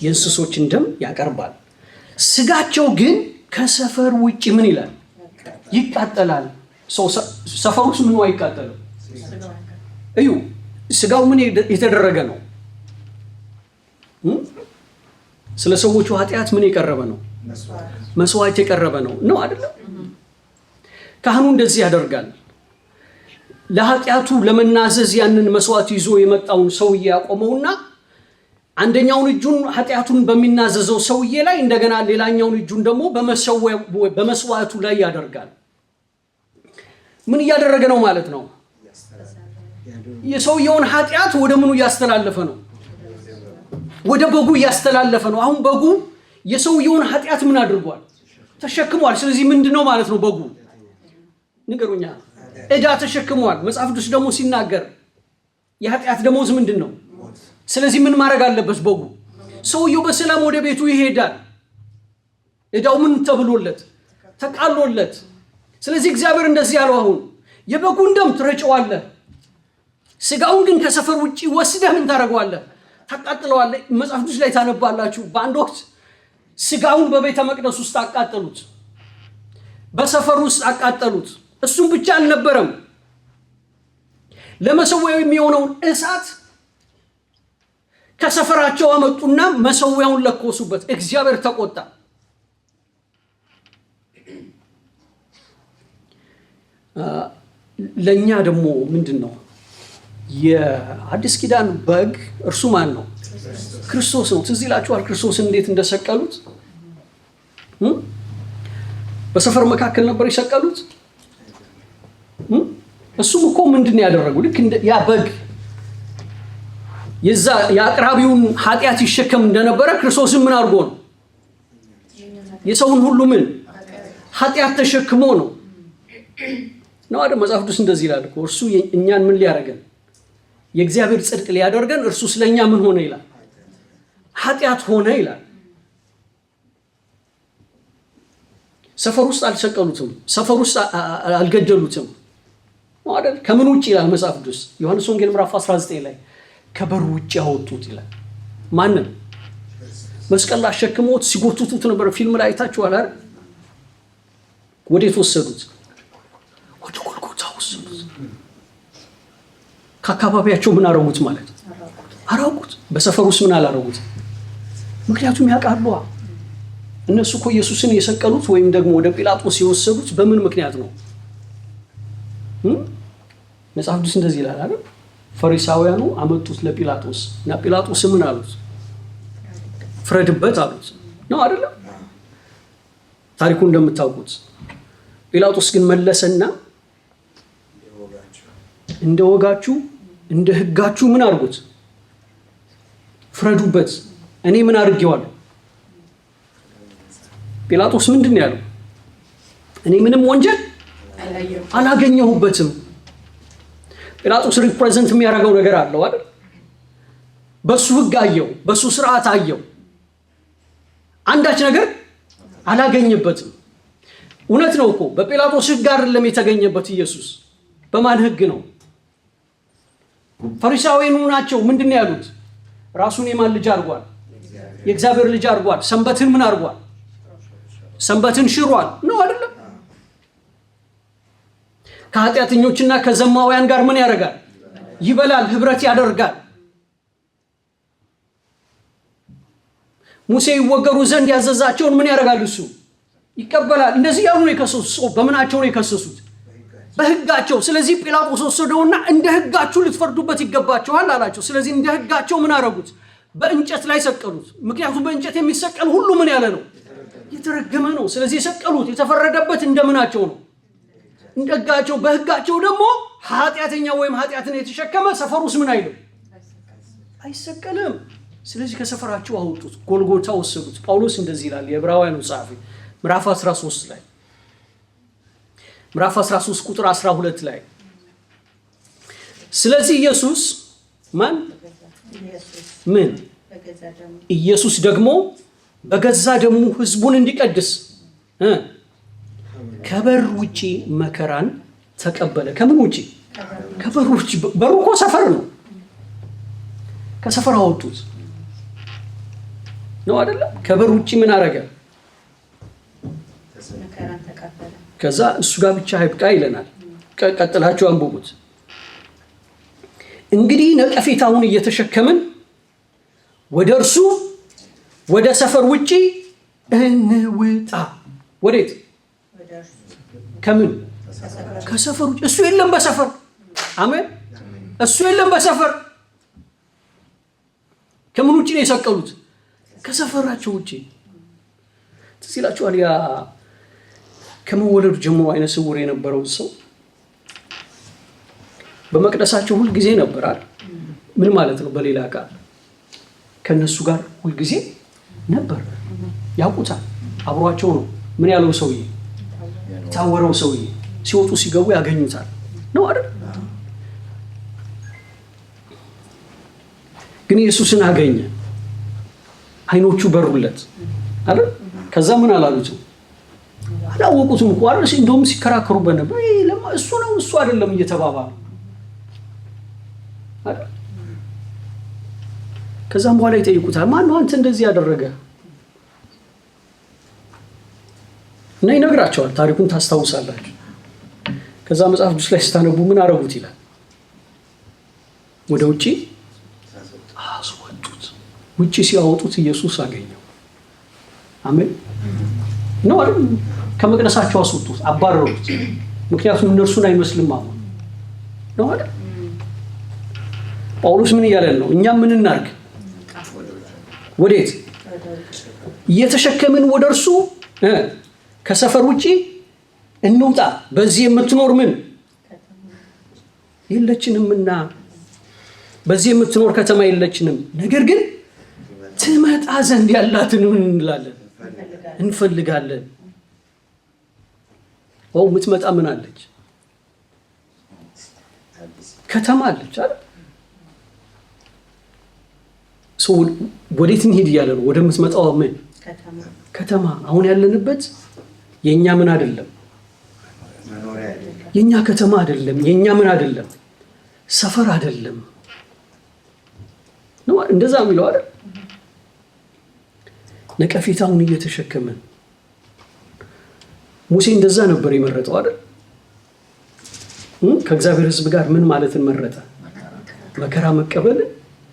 የእንስሶችን ደም ያቀርባል። ስጋቸው ግን ከሰፈር ውጭ ምን ይላል? ይቃጠላል። ሰፈር ውስጥ ምኑ አይቃጠልም? እዩ፣ ስጋው ምን የተደረገ ነው? ስለ ሰዎቹ ኃጢአት ምን የቀረበ ነው? መስዋዕት የቀረበ ነው አይደለም? ካህኑ እንደዚህ ያደርጋል። ለኃጢአቱ ለመናዘዝ ያንን መስዋዕት ይዞ የመጣውን ሰውዬ ያቆመውና አንደኛውን እጁን ኃጢአቱን በሚናዘዘው ሰውዬ ላይ እንደገና ሌላኛውን እጁን ደግሞ በመስዋዕቱ ላይ ያደርጋል። ምን እያደረገ ነው ማለት ነው? የሰውየውን ኃጢአት ወደ ምኑ እያስተላለፈ ነው? ወደ በጉ እያስተላለፈ ነው። አሁን በጉ የሰውየውን ኃጢአት ምን አድርጓል? ተሸክሟል። ስለዚህ ምንድነው ማለት ነው? በጉ ንገሩኛ። ዕዳ ተሸክሟል። መጽሐፍ ቅዱስ ደግሞ ሲናገር የኃጢአት ደሞዝ ምንድን ነው? ስለዚህ ምን ማድረግ አለበት በጉ? ሰውየው በሰላም ወደ ቤቱ ይሄዳል። ዕዳው ምን ተብሎለት? ተቃሎለት። ስለዚህ እግዚአብሔር እንደዚህ ያለው አሁን የበጉን ደም ትረጨዋለህ፣ ስጋውን ግን ከሰፈር ውጪ ወስደህ ምን ታደርገዋለህ? ታቃጥለዋለህ። መጽሐፍ ቅዱስ ላይ ታነባላችሁ። በአንድ ወቅት ስጋውን በቤተ መቅደስ ውስጥ አቃጠሉት፣ በሰፈር ውስጥ አቃጠሉት። እሱም ብቻ አልነበረም። ለመሰዊያው የሚሆነውን እሳት ከሰፈራቸው አመጡና መሰዊያውን ለኮሱበት። እግዚአብሔር ተቆጣ። ለኛ ደግሞ ምንድነው? የአዲስ ኪዳን በግ እርሱ ማን ነው? ክርስቶስ ነው። ትዝ ይላችኋል ክርስቶስን እንዴት እንደሰቀሉት? በሰፈር መካከል ነበር የሰቀሉት። እሱም እኮ ምንድነው ያደረጉ? ልክ ያ በግ የዛ የአቅራቢውን ኃጢአት ይሸከም እንደነበረ ክርስቶስን ምን አድርጎ ነው? የሰውን ሁሉ ምን ኃጢአት ተሸክሞ ነው። ነው አይደል? መጽሐፍ ቅዱስ እንደዚህ ይላል እኮ እርሱ እኛን ምን ሊያደርገን የእግዚአብሔር ጽድቅ ሊያደርገን እርሱ ስለኛ ምን ሆነ ይላል? ኃጢአት ሆነ ይላል። ሰፈር ውስጥ አልሰቀሉትም፣ ሰፈር ውስጥ አልገደሉትም አይደል? ከምን ውጭ ይላል መጽሐፍ ቅዱስ? ዮሐንስ ወንጌል ምዕራፍ 19 ላይ ከበሩ ውጭ ያወጡት ይላል። ማንን? መስቀል ላይ አሸክመውት ሲጎትቱት ነበር። ፊልም ላይ አይታችኋል አይደል? ወዴት ወሰዱት? ወደ ጎልጎታ ወሰዱት። ከአካባቢያቸው ምን አረጉት ማለት አራቁት። በሰፈር ውስጥ ምን አላረጉት? ምክንያቱም ያውቃሉ። እነሱ እኮ ኢየሱስን የሰቀሉት ወይም ደግሞ ወደ ጲላጦስ የወሰዱት በምን ምክንያት ነው? መጽሐፍ ቅዱስ እንደዚህ ይላል አይደል? ፈሪሳውያኑ አመጡት ለጲላጦስ እና ጲላጦስ ምን አሉት? ፍረድበት አሉት። ነው አይደለም? ታሪኩ እንደምታውቁት ጲላጦስ ግን መለሰና እንደ ወጋችሁ እንደ ሕጋችሁ ምን አድርጉት? ፍረዱበት። እኔ ምን አድርጌዋለሁ? ጲላጦስ ምንድን ነው ያለው? እኔ ምንም ወንጀል አላገኘሁበትም። ጲላጦስ ሪፕሬዘንት የሚያደርገው ነገር አለው አይደል? በሱ ሕግ አየው፣ በሱ ስርዓት አየው፣ አንዳች ነገር አላገኘበትም። እውነት ነው እኮ በጲላጦስ ሕግ አይደለም የተገኘበት ኢየሱስ። በማን ሕግ ነው? ፈሪሳውያኑ ናቸው ምንድን ነው ያሉት? ራሱን የማን ልጅ አድርጓል? የእግዚአብሔር ልጅ አድርጓል። ሰንበትን ምን አድርጓል? ሰንበትን ሽሯል። ነው አይደለም? ከኃጢአተኞችና ከዘማውያን ጋር ምን ያደርጋል? ይበላል፣ ህብረት ያደርጋል። ሙሴ ይወገሩ ዘንድ ያዘዛቸውን ምን ያደርጋል? እሱ ይቀበላል። እንደዚህ ያሉ ነው የከሰሱት። በምናቸው ነው የከሰሱት? በህጋቸው። ስለዚህ ጲላጦስ ወሰደውና እንደ ህጋችሁ ልትፈርዱበት ይገባችኋል አላቸው። ስለዚህ እንደ ህጋቸው ምን አደረጉት? በእንጨት ላይ ሰቀሉት። ምክንያቱም በእንጨት የሚሰቀል ሁሉ ምን ያለ ነው? የተረገመ ነው። ስለዚህ የሰቀሉት የተፈረደበት እንደምናቸው ነው? እንደ ህጋቸው። በህጋቸው ደግሞ ኃጢአተኛ ወይም ኃጢአትን የተሸከመ ሰፈር ውስጥ ምን አይልም? አይሰቀልም። ስለዚህ ከሰፈራቸው አወጡት፣ ጎልጎታ ወሰዱት። ጳውሎስ እንደዚህ ይላል የዕብራውያኑ ጸሐፊ ምዕራፍ 13 ላይ ምዕራፍ 13 ቁጥር 12 ላይ ስለዚህ ኢየሱስ ማን ምን ኢየሱስ ደግሞ በገዛ ደሙ ህዝቡን እንዲቀድስ ከበር ውጪ መከራን ተቀበለ። ከምን ውጪ? ከበር ውጪ። በሩ እኮ ሰፈር ነው። ከሰፈር አወጡት ነው አይደለም? ከበር ውጪ ምን አረገ? መከራን ተቀበለ። ከዛ እሱ ጋር ብቻ አይብቃ ይለናል። ቀጥላችሁ አንብቡት። እንግዲህ ነቀፌታውን እየተሸከምን ወደ እርሱ ወደ ሰፈር ውጪ እንውጣ። ወዴት? ከምን? ከሰፈር ውጪ። እሱ የለም በሰፈር። አሜን። እሱ የለም በሰፈር። ከምን ውጪ ነው የሰቀሉት? ከሰፈራቸው ውጪ። ትዝ ይላችኋል ያ ከመወለዱ ጀምሮ አይነ ስውር የነበረው ሰው በመቅደሳቸው ሁል ጊዜ ነበር አይደል? ምን ማለት ነው? በሌላ ቃል ከነሱ ጋር ሁል ጊዜ ነበር። ያውቁታል። አብሯቸው ነው። ምን ያለው ሰውዬ? የታወረው ሰውዬ ሲወጡ ሲገቡ ያገኙታል። ነው አይደል? ግን ኢየሱስን አገኘ። አይኖቹ በሩለት አይደል? ከዛ ምን አላሉትም? አላወቁትም እኮ አይደል? እንደውም ሲከራከሩበት ነበር። እሱ ነው እሱ አይደለም እየተባባሉ አይደል? ከዛም በኋላ ይጠይቁታል። ማን ነው አንተ እንደዚህ ያደረገ? እና ይነግራቸዋል። ታሪኩን ታስታውሳላችሁ። ከዛ መጽሐፍ ቅዱስ ላይ ስታነቡ ምን አረጉት ይላል? ወደ ውጪ አስወጡት። ውጪ ሲያወጡት ኢየሱስ አገኘው። አሜን ነው አይደል? ከመቅደሳቸው አስወጡት፣ አባረሩት። ምክንያቱም እነርሱን አይመስልም አሁን ነው አይደል? ጳውሎስ ምን እያለን ነው? እኛም ምን እናርግ? ወዴት? እየተሸከምን ወደ እርሱ ከሰፈር ውጪ እንውጣ። በዚህ የምትኖር ምን የለችንምና፣ በዚህ የምትኖር ከተማ የለችንም። ነገር ግን ትመጣ ዘንድ ያላትን ምን እንላለን? እንፈልጋለን። የምትመጣ ምን አለች? ከተማ አለች አይደል? ሰው ወዴት እንሂድ እያለ ነው? ወደምትመጣው ምን ከተማ። አሁን ያለንበት የኛ ምን አይደለም፣ የኛ ከተማ አይደለም፣ የኛ ምን አይደለም፣ ሰፈር አይደለም ነው እንደዛ የሚለው አይደል? ነቀፌታውን እየተሸከመን ሙሴ እንደዛ ነበር የመረጠው አይደል? ከእግዚአብሔር ሕዝብ ጋር ምን ማለትን መረጠ? መከራ መቀበል።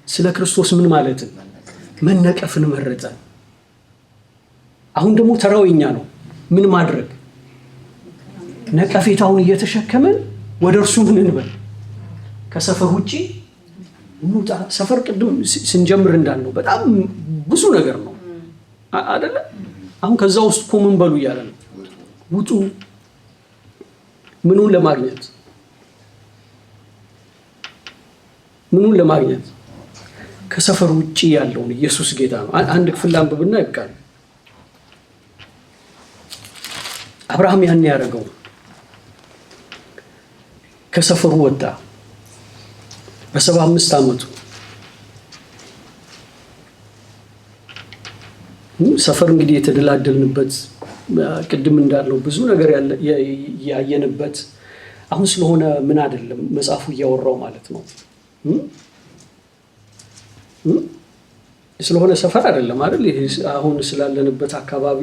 ስለ ክርስቶስ ምን ማለትን? መነቀፍን መረጠ። አሁን ደግሞ ተራው የኛ ነው። ምን ማድረግ? ነቀፌታውን እየተሸከመን ወደ እርሱ ምን እንበል? ከሰፈር ውጪ እንውጣ። ሰፈር ቅድም ስንጀምር እንዳልነው በጣም ብዙ ነገር ነው አይደለ? አሁን ከዛ ውስጥ እኮ ምን በሉ እያለ ነው። ውጡ። ምኑን ለማግኘት? ምኑን ለማግኘት? ከሰፈር ውጪ ያለውን ኢየሱስ ጌታ ነው። አንድ ክፍል አንብብና ይብቃል። አብርሃም ያን ያደረገው ከሰፈሩ ወጣ በ75 ዓመቱ። ሰፈር እንግዲህ የተደላደልንበት ቅድም እንዳለው ብዙ ነገር ያየንበት አሁን ስለሆነ ምን አይደለም መጽሐፉ እያወራው ማለት ነው። ስለሆነ ሰፈር አይደለም አይደል? ይሄ አሁን ስላለንበት አካባቢ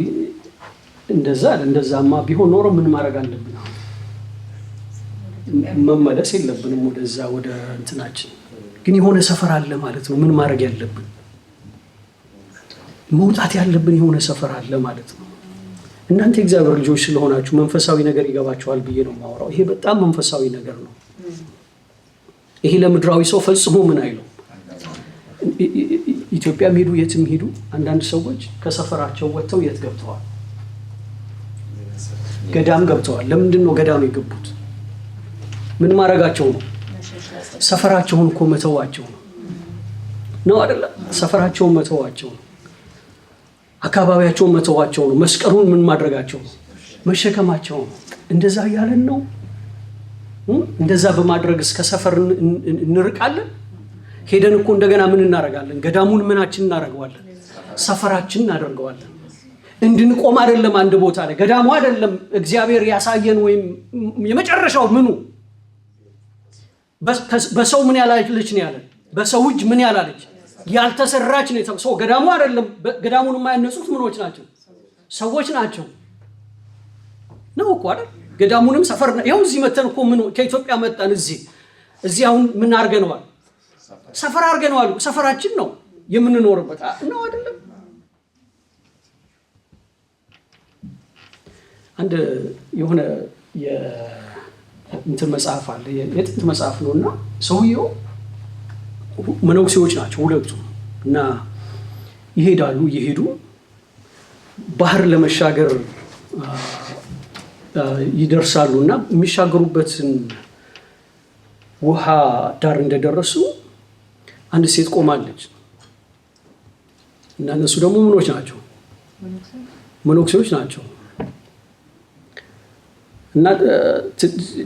እንደዛማ ቢሆን ኖሮ ምን ማድረግ አለብን? መመለስ የለብንም ወደዛ ወደ እንትናችን። ግን የሆነ ሰፈር አለ ማለት ነው። ምን ማድረግ ያለብን? መውጣት ያለብን የሆነ ሰፈር አለ ማለት ነው። እናንተ እግዚአብሔር ልጆች ስለሆናችሁ መንፈሳዊ ነገር ይገባችኋል ብዬ ነው የማወራው። ይሄ በጣም መንፈሳዊ ነገር ነው። ይሄ ለምድራዊ ሰው ፈጽሞ ምን አይለው። ኢትዮጵያም ሄዱ የትም ሄዱ አንዳንድ ሰዎች ከሰፈራቸው ወጥተው የት ገብተዋል? ገዳም ገብተዋል። ለምንድን ነው ገዳም የገቡት? ምን ማድረጋቸው ነው? ሰፈራቸውን እኮ መተዋቸው ነው አይደለ? ሰፈራቸውን መተዋቸው ነው። አካባቢያቸውን መተዋቸው ነው። መስቀሉን ምን ማድረጋቸው ነው? መሸከማቸው ነው። እንደዛ ያለን ነው። እንደዛ በማድረግ እስከ ሰፈር እንርቃለን። ሄደን እኮ እንደገና ምን እናደርጋለን? ገዳሙን ምናችን እናደርገዋለን? ሰፈራችን እናደርገዋለን። እንድንቆም አይደለም አንድ ቦታ ላይ። ገዳሙ አይደለም እግዚአብሔር ያሳየን ወይም የመጨረሻው ምኑ በሰው ምን ያላለች ነው ያለን። በሰው እጅ ምን ያላለች ያልተሰራች ነው የተሰው። ገዳሙ አይደለም። ገዳሙን የማያነጹት ምኖች ናቸው? ሰዎች ናቸው ነው እኮ አይደል? ገዳሙንም ሰፈር ነው። ይኸው እዚህ መተን እኮ ምን ከኢትዮጵያ መጣን። እዚህ አሁን ምን አድርገነዋል? ሰፈር አድርገነዋል። ሰፈራችን ነው የምንኖርበት ነው አይደለም? አንድ የሆነ እንትን መጽሐፍ አለ፣ የጥንት መጽሐፍ ነው እና ሰውየው መነኩሴዎች ናቸው ሁለቱ እና ይሄዳሉ። እየሄዱ ባህር ለመሻገር ይደርሳሉ እና የሚሻገሩበትን ውሃ ዳር እንደደረሱ አንድ ሴት ቆማለች እና እነሱ ደግሞ ምኖች ናቸው? መነኩሴዎች ናቸው። እና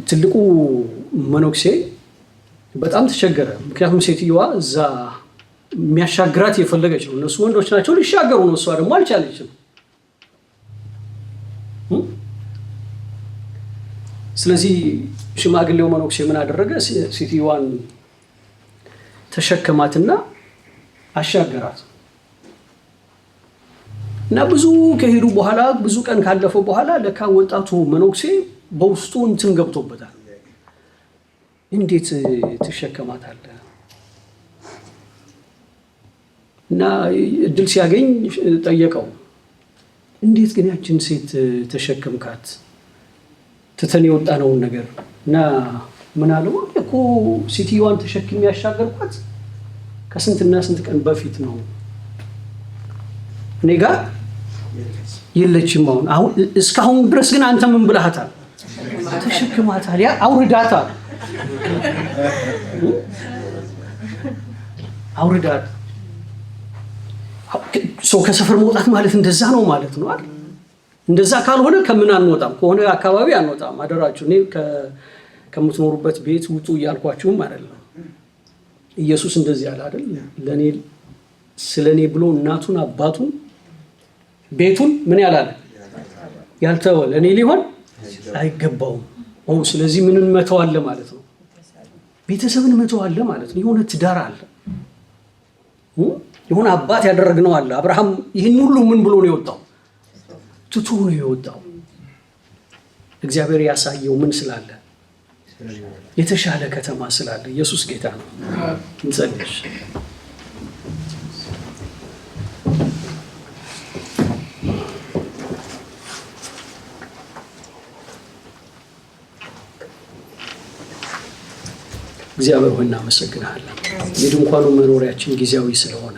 ትልቁ መነኩሴ በጣም ተቸገረ። ምክንያቱም ሴትዮዋ እዛ የሚያሻግራት የፈለገች ነው። እነሱ ወንዶች ናቸው ሊሻገሩ ነው፣ እሷ ደግሞ አልቻለችም። ስለዚህ ሽማግሌው መነኩሴ ምን አደረገ? ሴትዮዋን ተሸከማትና አሻገራት እና ብዙ ከሄዱ በኋላ ብዙ ቀን ካለፈው በኋላ ለካ ወጣቱ መነኩሴ በውስጡ እንትን ገብቶበታል። እንዴት ትሸከማታለህ? እና እድል ሲያገኝ ጠየቀው። እንዴት ግን ያችን ሴት ተሸከምካት? ትተን የወጣነውን ነገር እና ምን አለው እኮ ሴትዮዋን ተሸክሜ ያሻገርኳት ከስንትና ስንት ቀን በፊት ነው። እኔ ጋር የለችም። አሁን እስካሁን ድረስ ግን አንተ ምን ብለሃታል? ተሸክማታል። ያ አውርዳታል። አውርዳት። ሰው ከሰፈር መውጣት ማለት እንደዛ ነው ማለት ነው አይደል? እንደዛ ካልሆነ ከምን አንወጣም፣ ከሆነ አካባቢ አንወጣም። አደራችሁ እኔ ከምትኖሩበት ቤት ውጡ እያልኳችሁም አይደለም። ኢየሱስ እንደዚህ አለ አይደል? ለኔ ስለኔ ብሎ እናቱን አባቱን ቤቱን ምን ያላለ ያልተወ ለኔ ሊሆን አይገባውም። ስለዚህ ምንን መተዋለ ማለት ነው? ቤተሰብን መተዋለ ማለት ነው። የሆነ ትዳር አለ፣ የሆነ አባት ያደረግነው አለ። አብርሃም ይህን ሁሉ ምን ብሎ ነው የወጣው? ትቶ ነው የወጣው። እግዚአብሔር ያሳየው ምን ስላለ? የተሻለ ከተማ ስላለ። ኢየሱስ ጌታ ነው። እንጸልይ። እግዚአብሔር ሆይ እናመሰግናለን። የድንኳኑ መኖሪያችን ጊዜያዊ ስለሆነ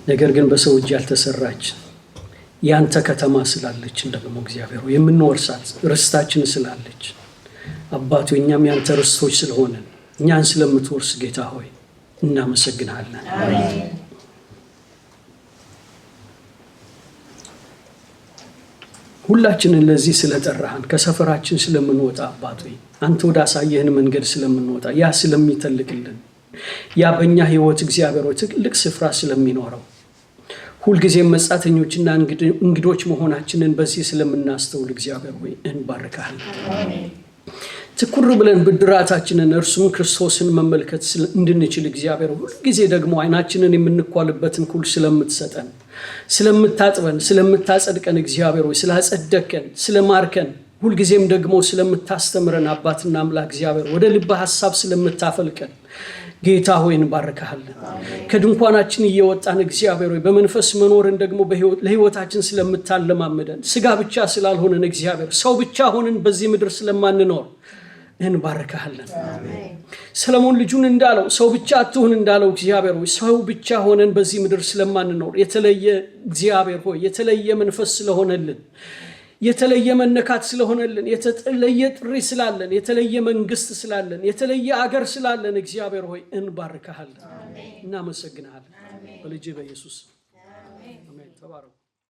ነገር ግን በሰው እጅ ያልተሰራች ያንተ ከተማ ስላለች ደግሞ እግዚአብሔር ሆይ የምንወርሳት ርስታችን ስላለች አባቱ እኛም ያንተ ርስቶች ስለሆነን እኛን ስለምትወርስ ጌታ ሆይ እናመሰግናለን። ሁላችንን ለዚህ ስለጠራህን ከሰፈራችን ስለምንወጣ አባቱ አንተ ወደ አሳየህን መንገድ ስለምንወጣ ያ ስለሚተልቅልን ያ በእኛ ህይወት እግዚአብሔር ሆይ ትልቅ ስፍራ ስለሚኖረው ሁልጊዜም መጻተኞችና እንግዶች መሆናችንን በዚህ ስለምናስተውል እግዚአብሔር ሆይ እንባርካለን። ትኩር ብለን ብድራታችንን እርሱም ክርስቶስን መመልከት እንድንችል እግዚአብሔር ሁልጊዜ ደግሞ አይናችንን የምንኳልበትን ኩል ስለምትሰጠን ስለምታጥበን ስለምታጸድቀን እግዚአብሔር ሆይ ስላጸደቀን ስለማርከን ሁልጊዜም ደግሞ ስለምታስተምረን አባትና አምላክ እግዚአብሔር ወደ ልብ ሐሳብ ስለምታፈልቀን ጌታ ሆይ እንባርካለን። ከድንኳናችን እየወጣን እግዚአብሔር ሆይ በመንፈስ መኖርን ደግሞ ለህይወታችን ስለምታለማመደን ስጋ ብቻ ስላልሆነን እግዚአብሔር ሰው ብቻ ሆነን በዚህ ምድር ስለማንኖር እንባርካለን። ሰለሞን ልጁን እንዳለው ሰው ብቻ አትሁን እንዳለው እግዚአብሔር ሆይ ሰው ብቻ ሆነን በዚህ ምድር ስለማንኖር የተለየ እግዚአብሔር ሆይ የተለየ መንፈስ ስለሆነልን የተለየ መነካት ስለሆነልን የተለየ ጥሪ ስላለን የተለየ መንግስት ስላለን የተለየ አገር ስላለን እግዚአብሔር ሆይ እንባርካለን፣ እናመሰግናለን። በልጅ በኢየሱስ አሜን። ተባረኩ።